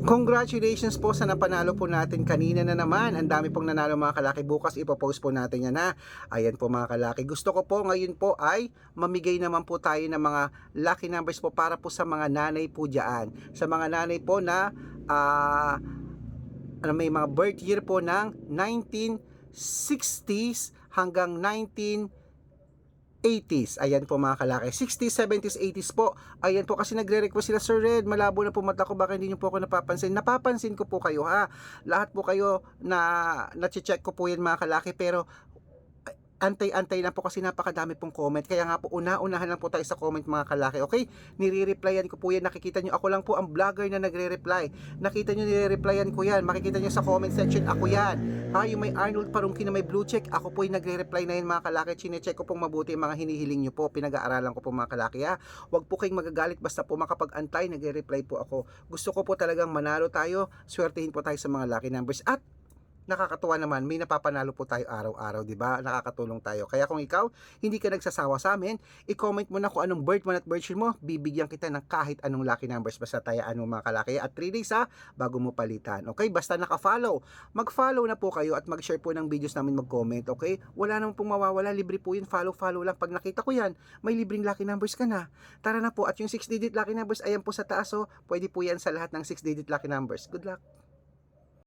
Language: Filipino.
Congratulations po sa napanalo po natin kanina na naman. Ang dami pong nanalo mga kalaki. Bukas ipopost po natin yan ha. Ayan po mga kalaki. Gusto ko po ngayon po ay mamigay naman po tayo ng mga lucky numbers po para po sa mga nanay po dyan. Sa mga nanay po na may mga birth year po ng 1960s hanggang 1980s. Ayan po mga kalaki. 60s, 70s, 80s po. Ayan po kasi nagre-request sila, Sir Red, malabo na po mata ko, baka hindi niyo po ako napapansin. Napapansin ko po kayo ha. Lahat po kayo na check ko po yan mga kalaki, pero antay-antay lang po kasi napakadami pong comment. Kaya nga po una-unahan lang po tayo sa comment mga kalaki. Okay? Nire-replyan ko po yan. Nakikita nyo, ako lang po ang vlogger na nagre-reply. Nakita nyo, nire-replyan ko yan. Makikita nyo sa comment section, ako yan. Ha, yung may Arnold Parungki na may blue check, ako po yung nagre-reply na yan mga kalaki. Chine-check ko pong mabuti yung mga hinihiling nyo po. Pinag-aaralan ko po mga kalaki ha. Huwag po kayong magagalit basta po makapag-antay, nagre-reply po ako. Gusto ko po talagang manalo tayo. Swertihin po tayo sa mga lucky numbers. At nakakatuwa naman, may napapanalo po tayo araw-araw, di ba? Nakakatulong tayo. Kaya kung ikaw hindi ka nagsasawa sa amin, i-comment mo na kung anong birth month at birth year mo, bibigyan kita ng kahit anong lucky numbers basta tayaan mo mga kalaki. At 3 days ha, bago mo palitan. Okay? Basta naka-follow. Mag-follow na po kayo at mag-share po ng videos namin, mag-comment. Okay? Wala naman pong mawawala, libre po yun. Follow lang. Pag nakita ko yan, may libreng lucky numbers ka na. Tara na po. At yung 6-digit lucky numbers, ayan po sa taas. So, pwede po yan sa lahat ng 6-digit lucky numbers. Good luck!